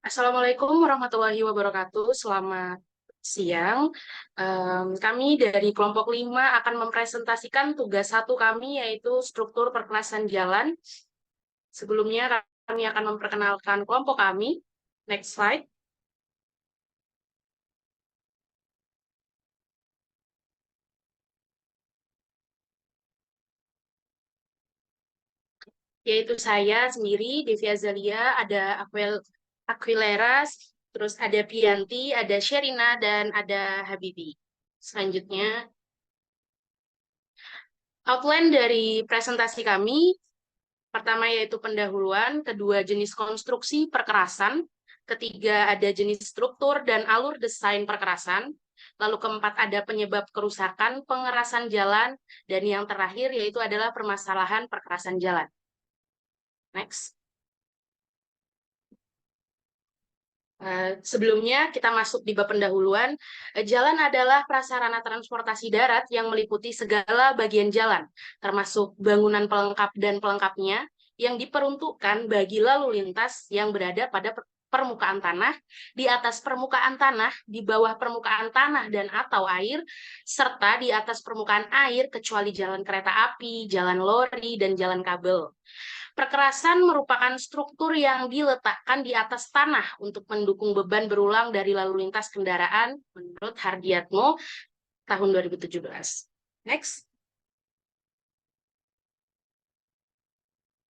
Assalamualaikum warahmatullahi wabarakatuh. Selamat siang. Kami dari kelompok 5 akan mempresentasikan tugas satu kami, yaitu struktur perkerasan jalan. Sebelumnya kami akan memperkenalkan kelompok kami. Next slide. Yaitu saya sendiri, Devi Azalia, ada Aquileras, terus ada Pianti, ada Sherina, dan ada Habibi. Selanjutnya, outline dari presentasi kami. Pertama yaitu pendahuluan, kedua jenis konstruksi perkerasan, ketiga ada jenis struktur dan alur desain perkerasan, lalu keempat ada penyebab kerusakan pengerasan jalan, dan yang terakhir yaitu adalah permasalahan perkerasan jalan. Next. Sebelumnya kita masuk di bab pendahuluan. Jalan adalah prasarana transportasi darat yang meliputi segala bagian jalan, termasuk bangunan pelengkap dan pelengkapnya, yang diperuntukkan bagi lalu lintas yang berada pada permukaan tanah, di atas permukaan tanah, di bawah permukaan tanah dan atau air, serta di atas permukaan air kecuali jalan kereta api, jalan lori, dan jalan kabel. Perkerasan merupakan struktur yang diletakkan di atas tanah untuk mendukung beban berulang dari lalu lintas kendaraan menurut Hardiatmo tahun 2017. Next.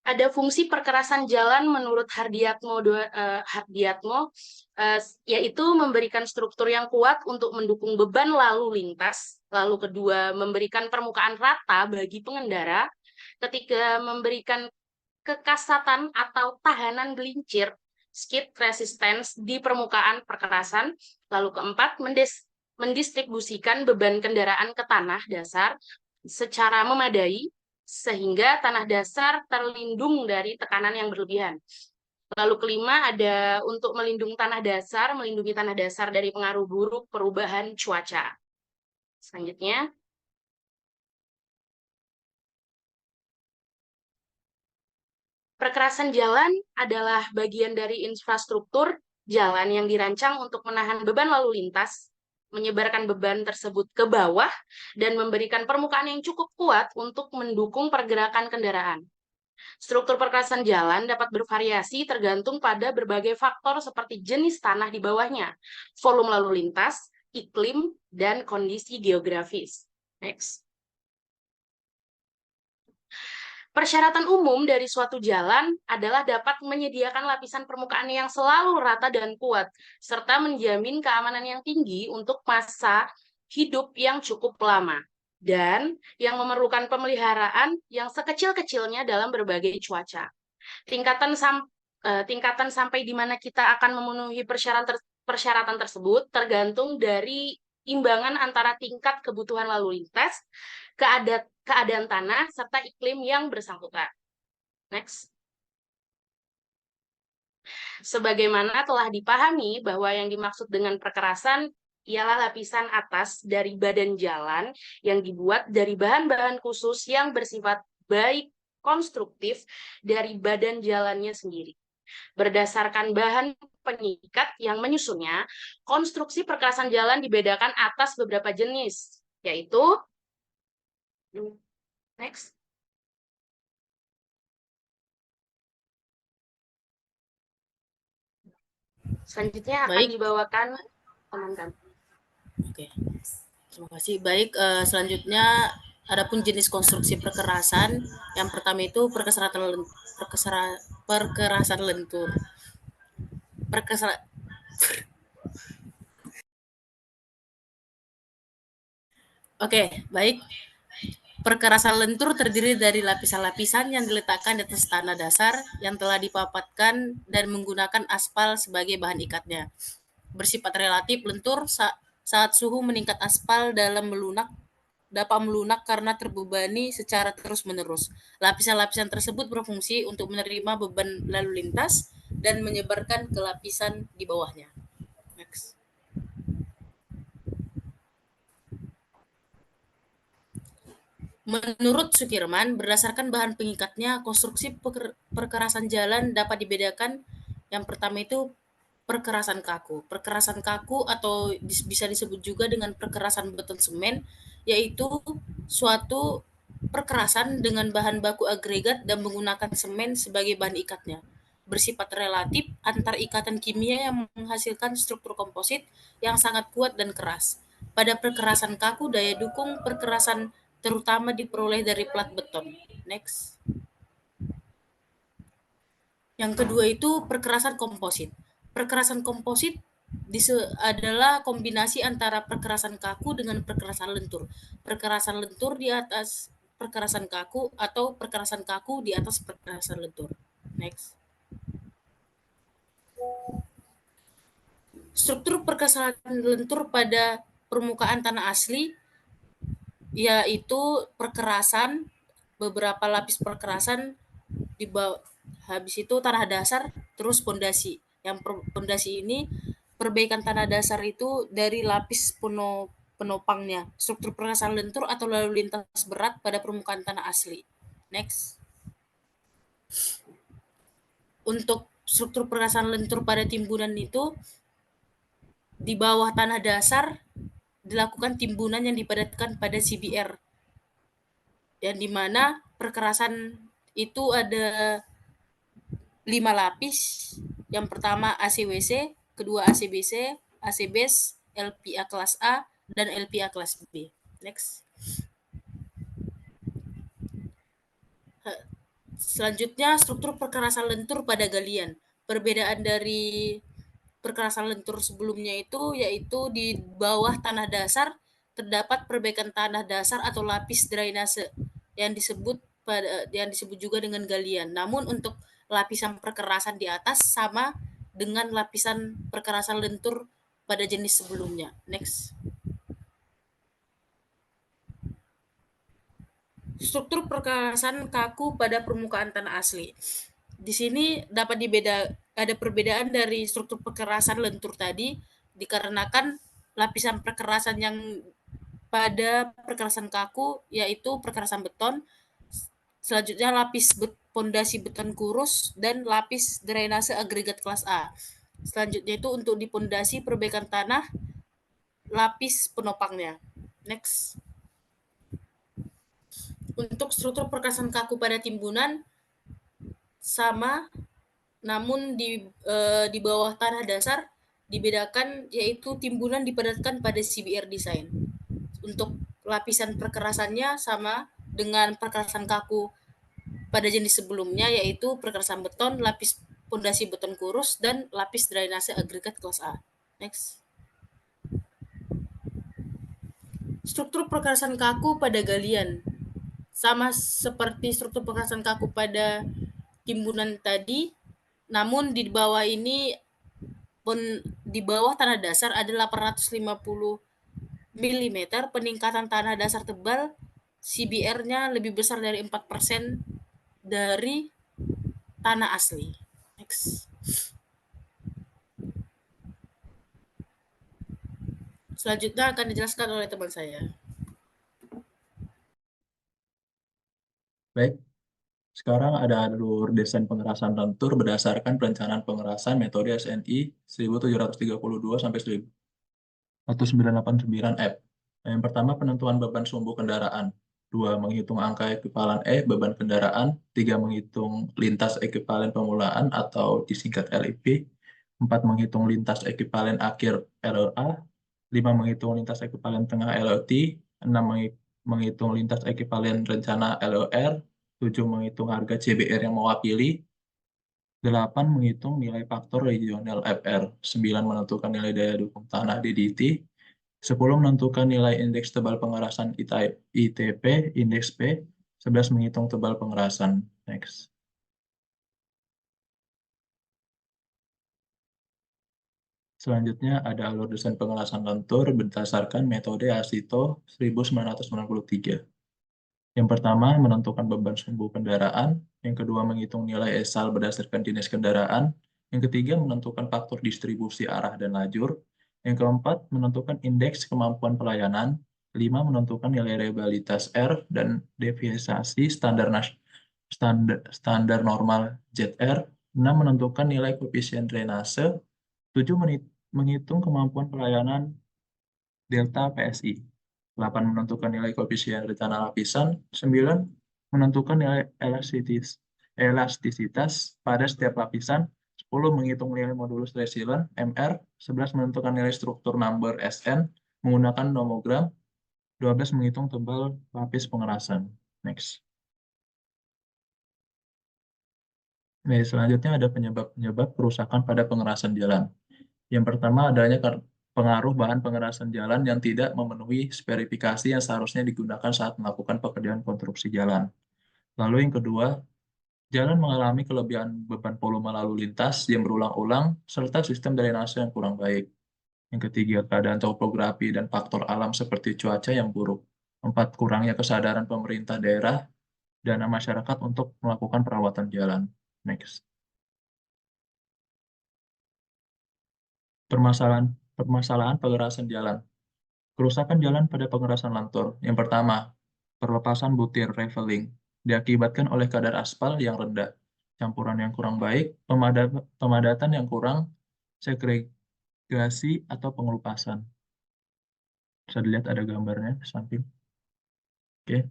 Ada fungsi perkerasan jalan menurut Hardiatmo, yaitu memberikan struktur yang kuat untuk mendukung beban lalu lintas. Lalu kedua, memberikan permukaan rata bagi pengendara. Ketiga, memberikan kekasatan atau tahanan gelincir, skid resistance di permukaan perkerasan. Lalu keempat, mendistribusikan beban kendaraan ke tanah dasar secara memadai sehingga tanah dasar terlindung dari tekanan yang berlebihan. Lalu kelima ada untuk melindungi tanah dasar dari pengaruh buruk perubahan cuaca. Selanjutnya, perkerasan jalan adalah bagian dari infrastruktur jalan yang dirancang untuk menahan beban lalu lintas, menyebarkan beban tersebut ke bawah, dan memberikan permukaan yang cukup kuat untuk mendukung pergerakan kendaraan. Struktur perkerasan jalan dapat bervariasi tergantung pada berbagai faktor seperti jenis tanah di bawahnya, volume lalu lintas, iklim, dan kondisi geografis. Next. Persyaratan umum dari suatu jalan adalah dapat menyediakan lapisan permukaan yang selalu rata dan kuat, serta menjamin keamanan yang tinggi untuk masa hidup yang cukup lama, dan yang memerlukan pemeliharaan yang sekecil-kecilnya dalam berbagai cuaca. Tingkatan sampai di mana kita akan memenuhi persyaratan tersebut tergantung dari imbangan antara tingkat kebutuhan lalu lintas, keadaan tanah, serta iklim yang bersangkutan. Next. Sebagaimana telah dipahami bahwa yang dimaksud dengan perkerasan ialah lapisan atas dari badan jalan yang dibuat dari bahan-bahan khusus yang bersifat baik konstruktif dari badan jalannya sendiri. Berdasarkan bahan pengikat yang menyusunnya, konstruksi perkerasan jalan dibedakan atas beberapa jenis, yaitu next. Selanjutnya akan Baik. dibawakan teman-teman. Oke. Terima kasih. Baik, selanjutnya adapun jenis konstruksi perkerasan, yang pertama itu perkerasan lentur. Oke, baik. Perkerasan lentur terdiri dari lapisan-lapisan yang diletakkan di atas tanah dasar yang telah dipapatkan dan menggunakan aspal sebagai bahan ikatnya. Bersifat relatif lentur saat suhu meningkat, aspal dapat melunak karena terbebani secara terus-menerus. Lapisan-lapisan tersebut berfungsi untuk menerima beban lalu lintas dan menyebarkan ke lapisan di bawahnya. Next. Menurut Sukirman, berdasarkan bahan pengikatnya, konstruksi perkerasan jalan dapat dibedakan. Yang pertama itu perkerasan kaku. Perkerasan kaku atau bisa disebut juga dengan perkerasan beton semen, yaitu suatu perkerasan dengan bahan baku agregat dan menggunakan semen sebagai bahan ikatnya. Bersifat relatif antar ikatan kimia yang menghasilkan struktur komposit yang sangat kuat dan keras. Pada perkerasan kaku, daya dukung perkerasan terutama diperoleh dari plat beton. Next. Yang kedua itu perkerasan komposit. Perkerasan komposit adalah kombinasi antara perkerasan kaku dengan perkerasan lentur. Perkerasan lentur di atas perkerasan kaku atau perkerasan kaku di atas perkerasan lentur. Next. Struktur perkerasan lentur pada permukaan tanah asli yaitu perkerasan, beberapa lapis perkerasan di bawah, habis itu tanah dasar, terus pondasi. Yang pondasi ini perbaikan tanah dasar itu dari lapis penopangnya, struktur perkerasan lentur atau lalu lintas berat pada permukaan tanah asli. Next. Untuk struktur perkerasan lentur pada timbunan itu di bawah tanah dasar dilakukan timbunan yang dipadatkan pada CBR, yang dimana perkerasan itu ada 5 lapis. Yang pertama ACWC, kedua ACBC, ACBS, LPA kelas A, dan LPA kelas B. Next. Selanjutnya, struktur perkerasan lentur pada galian. Perbedaan dari perkerasan lentur sebelumnya itu yaitu di bawah tanah dasar terdapat perbaikan tanah dasar atau lapis drainase yang disebut juga dengan galian. Namun untuk lapisan perkerasan di atas sama dengan lapisan perkerasan lentur pada jenis sebelumnya. Next. Struktur perkerasan kaku pada permukaan tanah asli. Di sini ada perbedaan dari struktur perkerasan lentur tadi dikarenakan lapisan perkerasan yang pada perkerasan kaku yaitu perkerasan beton, selanjutnya lapis pondasi beton kurus, dan lapis drainase agregat kelas A. Selanjutnya itu untuk di pondasi perbaikan tanah, lapis penopangnya. Next. Untuk struktur perkerasan kaku pada timbunan sama, namun di bawah tanah dasar dibedakan yaitu timbunan dipadatkan pada CBR design. Untuk lapisan perkerasannya sama dengan perkerasan kaku pada jenis sebelumnya yaitu perkerasan beton, lapis pondasi beton kurus, dan lapis drainase agregat kelas A. Next. Struktur perkerasan kaku pada galian sama seperti struktur perkerasan kaku pada timbunan tadi, namun di bawah ini di bawah tanah dasar ada 850 mm, peningkatan tanah dasar tebal, CBR-nya lebih besar dari 4% dari tanah asli. Next. Selanjutnya akan dijelaskan oleh teman saya. Baik, sekarang ada alur desain pengerasan lentur berdasarkan perencanaan pengerasan metode SNI 1732 sampai 1989F. Yang pertama, penentuan beban sumbu kendaraan. 2. Menghitung angka ekuivalen beban kendaraan. 3. Menghitung lintas ekuivalen pemulaan atau disingkat LIP. 4. Menghitung lintas ekuivalen akhir LLA. 5. Menghitung lintas ekuivalen tengah LLT. 6. Menghitung lintas ekuivalen rencana LOR. 7. Menghitung harga CBR yang mewakili. 8. Menghitung nilai faktor regional FR. 9. Menentukan nilai daya dukung tanah DDT. 10. Menentukan nilai indeks tebal pengerasan ITP, indeks P. 11. Menghitung tebal pengerasan. Next. Selanjutnya ada alur desain pengerasan lentur berdasarkan metode ASITO 1993. Yang pertama, menentukan beban sumbu kendaraan. Yang kedua, menghitung nilai ESAL berdasarkan jenis kendaraan. Yang ketiga, menentukan faktor distribusi arah dan lajur. Yang keempat, menentukan indeks kemampuan pelayanan. 5. Menentukan nilai reliabilitas R dan deviasi standar normal ZR. 6. Menentukan nilai koefisien drainase. 7 menghitung kemampuan pelayanan delta PSI. 8 menentukan nilai koefisien rencana lapisan. 9 menentukan nilai elastisitas pada setiap lapisan. 10 menghitung nilai modulus resilient MR. 11 menentukan nilai struktur number SN menggunakan nomogram. 12 menghitung tebal lapis pengerasan. Next. Nah, selanjutnya ada penyebab-penyebab kerusakan pada pengerasan jalan. Yang pertama adanya pengaruh bahan pengerasan jalan yang tidak memenuhi spesifikasi yang seharusnya digunakan saat melakukan pekerjaan konstruksi jalan. Lalu yang kedua, jalan mengalami kelebihan beban volume lalu lintas yang berulang-ulang serta sistem drainase yang kurang baik. Yang ketiga, keadaan topografi dan faktor alam seperti cuaca yang buruk. 4, kurangnya kesadaran pemerintah daerah dan masyarakat untuk melakukan perawatan jalan. Next. Permasalahan pengerasan jalan. Kerusakan jalan pada pengerasan lentur. Yang pertama, perlepasan butir reveling diakibatkan oleh kadar aspal yang rendah, campuran yang kurang baik, pemadatan yang kurang, segregasi atau pengelupasan. Bisa dilihat ada gambarnya di samping. Oke.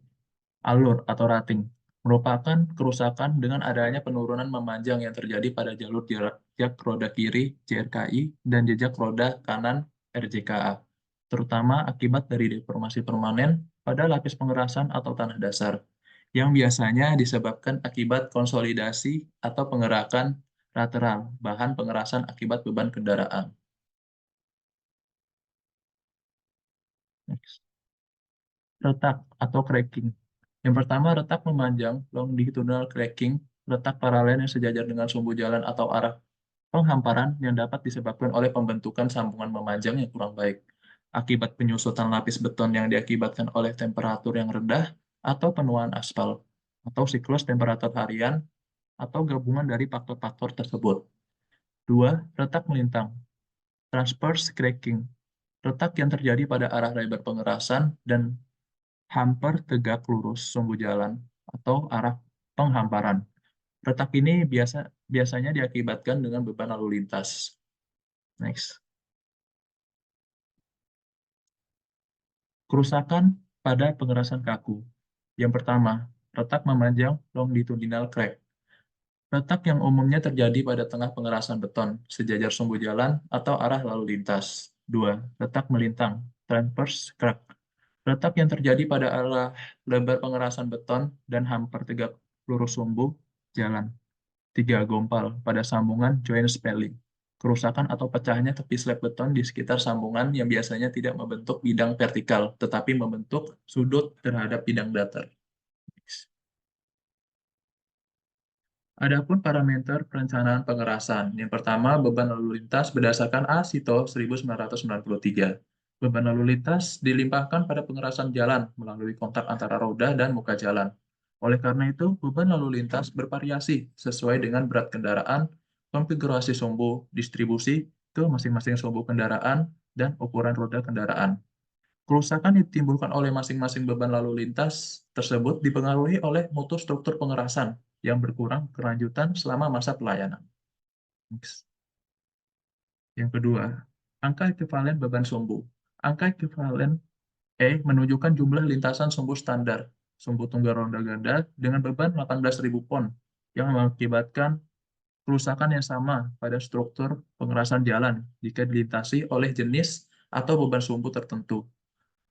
Alur atau rating merupakan kerusakan dengan adanya penurunan memanjang yang terjadi pada jalur jejak roda kiri JRKI dan jejak roda kanan RJKA, terutama akibat dari deformasi permanen pada lapis pengerasan atau tanah dasar, yang biasanya disebabkan akibat konsolidasi atau penggerakan lateral bahan pengerasan akibat beban kendaraan. Next. Retak atau cracking. Yang pertama, retak memanjang, longitudinal cracking, retak paralel yang sejajar dengan sumbu jalan atau arah penghamparan yang dapat disebabkan oleh pembentukan sambungan memanjang yang kurang baik, akibat penyusutan lapis beton yang diakibatkan oleh temperatur yang rendah atau penuaan aspal, atau siklus temperatur harian, atau gabungan dari faktor-faktor tersebut. 2. Retak melintang, transverse cracking, retak yang terjadi pada arah lebar pengerasan dan hamper tegak lurus sumbu jalan atau arah penghamparan. Retak ini biasanya diakibatkan dengan beban lalu lintas. Next. Kerusakan pada pengerasan kaku. Yang pertama, retak memanjang longitudinal crack. Retak yang umumnya terjadi pada tengah pengerasan beton, sejajar sumbu jalan atau arah lalu lintas. 2. Retak melintang, transverse crack. Retak yang terjadi pada arah lebar pengerasan beton dan hamper tegak lurus sumbu jalan. 3. Gompal pada sambungan joint spalling. Kerusakan atau pecahnya tepi slab beton di sekitar sambungan yang biasanya tidak membentuk bidang vertikal, tetapi membentuk sudut terhadap bidang datar. Adapun parameter perencanaan pengerasan. Yang pertama, beban lalu lintas berdasarkan ASITO 1993. Beban lalu lintas dilimpahkan pada pengerasan jalan melalui kontak antara roda dan muka jalan. Oleh karena itu, beban lalu lintas bervariasi sesuai dengan berat kendaraan, konfigurasi sumbu, distribusi ke masing-masing sumbu kendaraan, dan ukuran roda kendaraan. Kerusakan ditimbulkan oleh masing-masing beban lalu lintas tersebut dipengaruhi oleh mutu struktur pengerasan yang berkurang kelanjutan selama masa pelayanan. Next. Yang kedua, angka ekivalen beban sumbu. Angka ekivalen E menunjukkan jumlah lintasan sumbu standar, sumbu tunggal ronda ganda dengan beban 18.000 pon yang mengakibatkan kerusakan yang sama pada struktur pengerasan jalan jika dilintasi oleh jenis atau beban sumbu tertentu.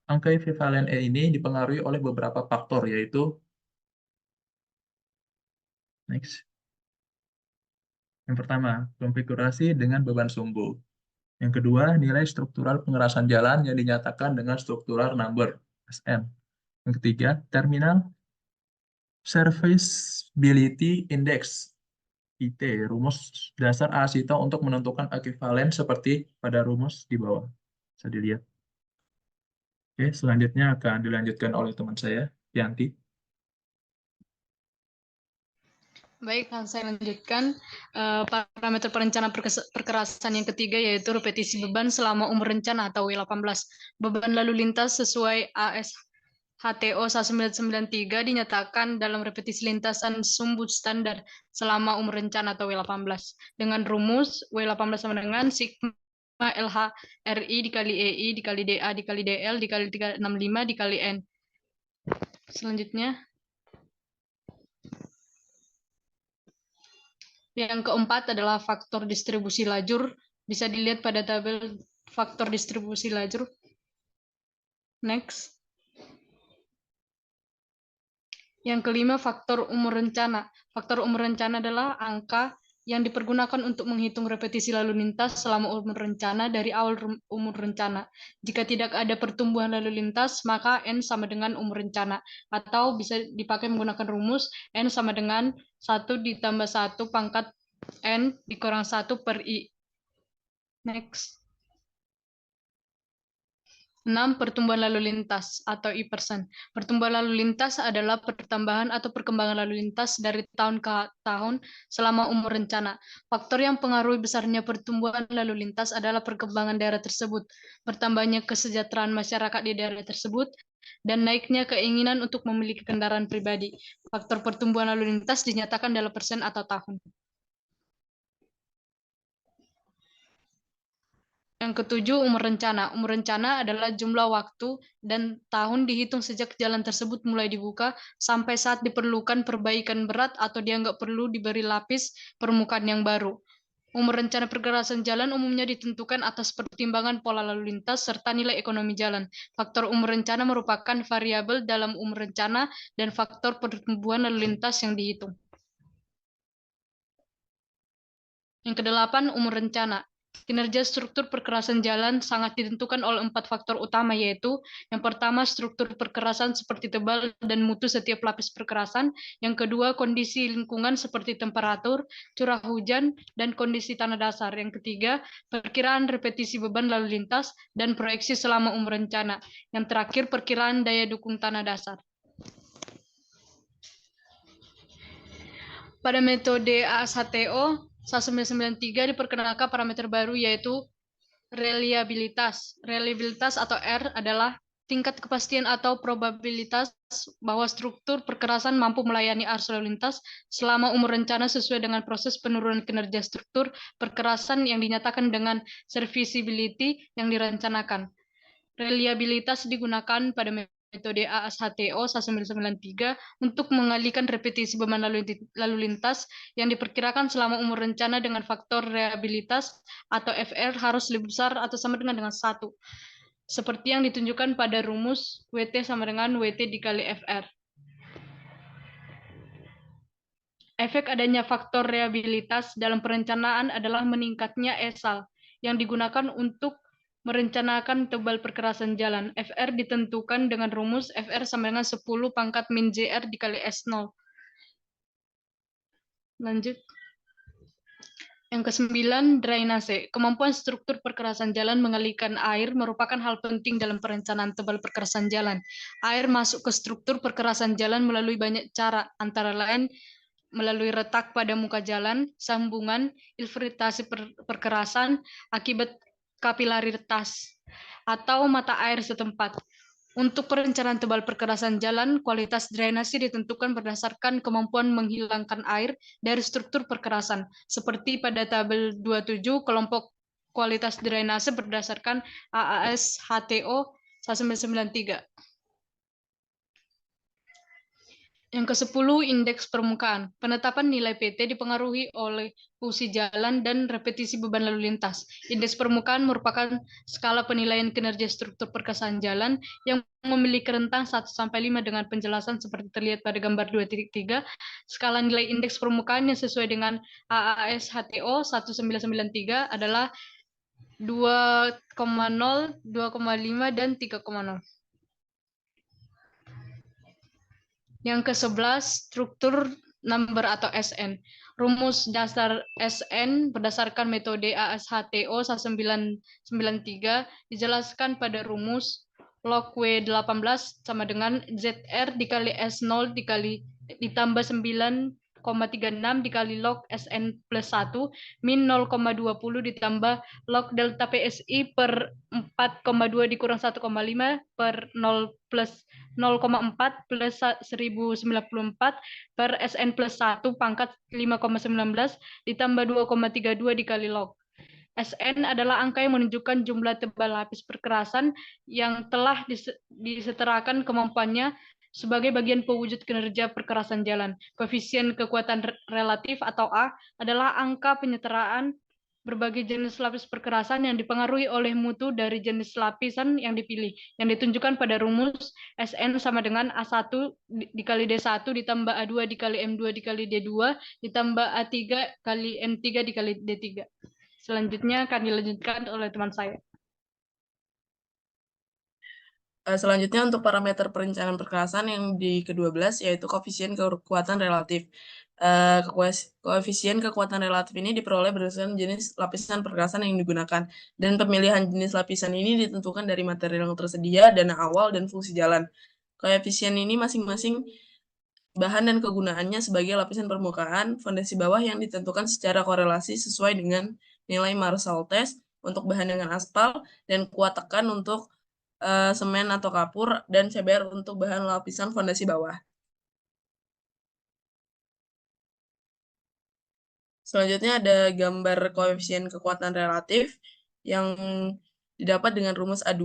Angka ekivalen E ini dipengaruhi oleh beberapa faktor, yaitu next. Yang pertama, konfigurasi dengan beban sumbu. Yang kedua, nilai struktural pengerasan jalan yang dinyatakan dengan struktural number, SN. Yang ketiga, terminal serviceability index, IT, rumus dasar ASITO untuk menentukan ekivalen seperti pada rumus di bawah. Bisa dilihat. Oke, selanjutnya akan dilanjutkan oleh teman saya, Yanti. Baik, saya lanjutkan. Parameter perencanaan perkerasan yang ketiga yaitu repetisi beban selama umur rencana atau W18. Beban lalu lintas sesuai AS HTO 1993 dinyatakan dalam repetisi lintasan sumbu standar selama umur rencana atau W18 dengan rumus W18 sama dengan sigma LH RI dikali EI dikali DA dikali DL dikali 365 dikali N. Selanjutnya, yang keempat adalah faktor distribusi lajur. Bisa dilihat pada tabel faktor distribusi lajur. Next. Yang kelima, faktor umur rencana. Faktor umur rencana adalah angka yang dipergunakan untuk menghitung repetisi lalu lintas selama umur rencana dari awal umur rencana. Jika tidak ada pertumbuhan lalu lintas, maka N sama dengan umur rencana. Atau bisa dipakai menggunakan rumus N sama dengan 1 ditambah 1 pangkat N dikurang 1 per I. Next. 6. Pertumbuhan lalu lintas atau I%. Pertumbuhan lalu lintas adalah pertambahan atau perkembangan lalu lintas dari tahun ke tahun selama umur rencana. Faktor yang pengaruhi besarnya pertumbuhan lalu lintas adalah perkembangan daerah tersebut, bertambahnya kesejahteraan masyarakat di daerah tersebut, dan naiknya keinginan untuk memiliki kendaraan pribadi. Faktor pertumbuhan lalu lintas dinyatakan dalam persen atau tahun. Yang ketujuh, umur rencana. Umur rencana adalah jumlah waktu dan tahun dihitung sejak jalan tersebut mulai dibuka sampai saat diperlukan perbaikan berat atau dianggap perlu diberi lapis permukaan yang baru. Umur rencana pergerakan jalan umumnya ditentukan atas pertimbangan pola lalu lintas serta nilai ekonomi jalan. Faktor umur rencana merupakan variabel dalam umur rencana dan faktor pertumbuhan lalu lintas yang dihitung. Yang kedelapan, umur rencana. Kinerja struktur perkerasan jalan sangat ditentukan oleh 4 faktor utama, yaitu yang pertama, struktur perkerasan seperti tebal dan mutu setiap lapis perkerasan. Yang kedua, kondisi lingkungan seperti temperatur, curah hujan, dan kondisi tanah dasar. Yang ketiga, perkiraan repetisi beban lalu lintas dan proyeksi selama umur rencana. Yang terakhir, perkiraan daya dukung tanah dasar. Pada metode ASHTO 1993 diperkenalkan parameter baru yaitu reliabilitas. Reliabilitas atau R adalah tingkat kepastian atau probabilitas bahwa struktur perkerasan mampu melayani arus lalu lintas selama umur rencana sesuai dengan proses penurunan kinerja struktur perkerasan yang dinyatakan dengan serviceability yang direncanakan. Reliabilitas digunakan pada metode ASHTO 1993 untuk mengalihkan repetisi beban lalu lintas yang diperkirakan selama umur rencana dengan faktor reliabilitas atau FR harus lebih besar atau sama dengan 1. Seperti yang ditunjukkan pada rumus WT sama dengan WT dikali FR. Efek adanya faktor reliabilitas dalam perencanaan adalah meningkatnya ESAL yang digunakan untuk merencanakan tebal perkerasan jalan. FR ditentukan dengan rumus FR sama dengan 10 pangkat min JR dikali S0. Lanjut. Yang ke-9, drainase. Kemampuan struktur perkerasan jalan mengalirkan air merupakan hal penting dalam perencanaan tebal perkerasan jalan. Air masuk ke struktur perkerasan jalan melalui banyak cara, antara lain melalui retak pada muka jalan, sambungan, infiltrasi perkerasan, akibat kapilaritas, atau mata air setempat. Untuk perencanaan tebal perkerasan jalan, kualitas drainase ditentukan berdasarkan kemampuan menghilangkan air dari struktur perkerasan. Seperti pada tabel 27, kelompok kualitas drainase berdasarkan AAS HTO 1993. Yang ke-10, indeks permukaan. Penetapan nilai PT dipengaruhi oleh fungsi jalan dan repetisi beban lalu lintas. Indeks permukaan merupakan skala penilaian kinerja struktur perkerasan jalan yang memiliki rentang 1-5 dengan penjelasan seperti terlihat pada gambar 2.3. Skala nilai indeks permukaan yang sesuai dengan AAS HTO 1993 adalah 2,0, 2,5, dan 3,0. Yang ke-11, struktur number atau SN. Rumus dasar SN berdasarkan metode ASHTO 1993 dijelaskan pada rumus log W18 sama dengan ZR dikali S0 ditambah 9 0,36 dikali log SN plus 1 min 0,20 ditambah log delta PSI per 4,2 dikurang 1,5 per 0 plus 0,4 plus 1094 per SN plus 1 pangkat 5,19 ditambah 2,32 dikali log. SN adalah angka yang menunjukkan jumlah tebal lapis perkerasan yang telah disetarakan kemampuannya sebagai bagian pewujud kinerja perkerasan jalan. Koefisien kekuatan relatif atau A adalah angka penyetaraan berbagai jenis lapis perkerasan yang dipengaruhi oleh mutu dari jenis lapisan yang dipilih, yang ditunjukkan pada rumus SN sama dengan A1 dikali D1 ditambah A2 dikali M2 dikali D2 ditambah A3 kali M3 dikali D3. Selanjutnya akan dilanjutkan oleh teman saya. Selanjutnya untuk parameter perencanaan perkerasan yang di ke-12 yaitu koefisien kekuatan relatif. Koefisien kekuatan relatif ini diperoleh berdasarkan jenis lapisan perkerasan yang digunakan. Dan pemilihan jenis lapisan ini ditentukan dari material yang tersedia, dana awal, dan fungsi jalan. Koefisien ini masing-masing bahan dan kegunaannya sebagai lapisan permukaan, fondasi bawah yang ditentukan secara korelasi sesuai dengan nilai Marshall test untuk bahan dengan aspal, dan kuat tekan untuk semen atau kapur, dan CBR untuk bahan lapisan fondasi bawah. Selanjutnya ada gambar koefisien kekuatan relatif yang didapat dengan rumus A2,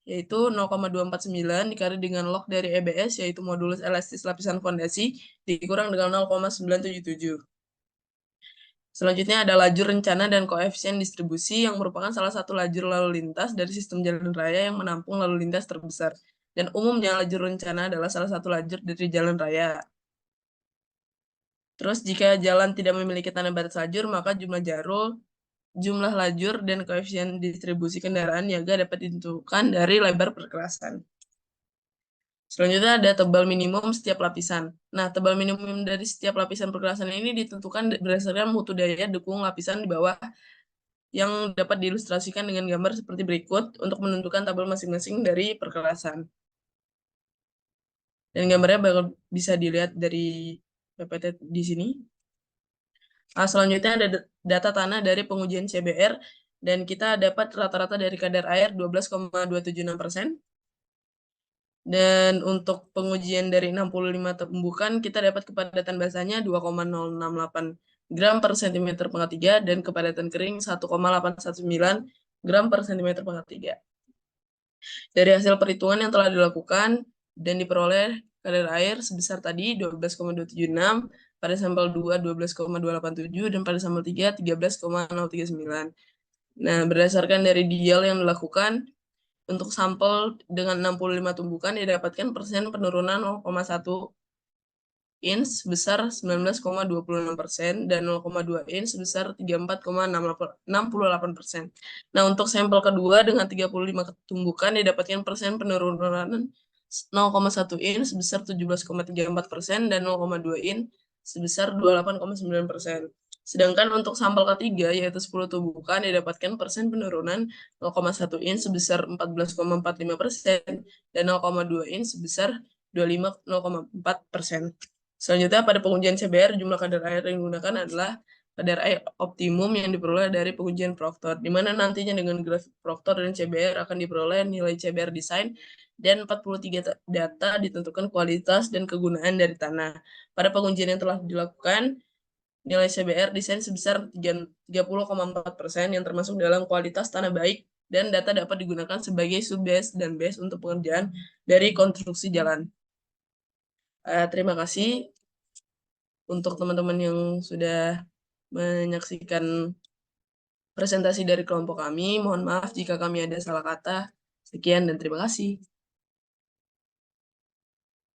yaitu 0,249 dikali dengan log dari EBS, yaitu modulus elastis lapisan fondasi, dikurang dengan 0,977. Selanjutnya ada lajur rencana dan koefisien distribusi yang merupakan salah satu lajur lalu lintas dari sistem jalan raya yang menampung lalu lintas terbesar. Dan umumnya lajur rencana adalah salah satu lajur dari jalan raya. Terus jika jalan tidak memiliki tanda batas lajur, maka jumlah lajur, dan koefisien distribusi kendaraan niaga dapat ditentukan dari lebar perkerasan. Selanjutnya ada tebal minimum setiap lapisan. Nah, tebal minimum dari setiap lapisan perkerasan ini ditentukan berdasarkan mutu daya dukung lapisan di bawah yang dapat diilustrasikan dengan gambar seperti berikut untuk menentukan tabel masing-masing dari perkerasan. Dan gambarnya bakal bisa dilihat dari PPT di sini. Nah, selanjutnya ada data tanah dari pengujian CBR, dan kita dapat rata-rata dari kadar air 12,276%. Dan untuk pengujian dari 65 tumbukan, kita dapat kepadatan basahnya 2,068 gram per cm pangkat 3 dan kepadatan kering 1,819 gram per cm pangkat 3. Dari hasil perhitungan yang telah dilakukan dan diperoleh kadar air sebesar tadi 12,276, pada sampel 2 12,287 dan pada sampel 3 13,039. Nah, berdasarkan dari dial yang dilakukan, untuk sampel dengan 65 tumbukan didapatkan persen penurunan 0,1 inch sebesar 19,26% dan 0,2 inch sebesar 34,68%. Nah, untuk sampel kedua dengan 35 tumbukan didapatkan persen penurunan 0,1 inch sebesar 17,34% dan 0,2 inch sebesar 28,9%. Sedangkan untuk sampel ketiga, yaitu 10 tumbukan, didapatkan persen penurunan 0,1 inch sebesar 14,45% dan 0,2 inch sebesar 25,04%. Selanjutnya, pada pengujian CBR, jumlah kadar air yang digunakan adalah kadar air optimum yang diperoleh dari pengujian Proctor, di mana nantinya dengan grafik Proctor dan CBR akan diperoleh nilai CBR desain, dan 43 data ditentukan kualitas dan kegunaan dari tanah. Pada pengujian yang telah dilakukan, nilai CBR desain sebesar 30,4% yang termasuk dalam kualitas tanah baik, dan data dapat digunakan sebagai subbase dan base untuk pengerjaan dari konstruksi jalan. Terima kasih untuk teman-teman yang sudah menyaksikan presentasi dari kelompok kami. Mohon maaf jika kami ada salah kata. Sekian dan terima kasih.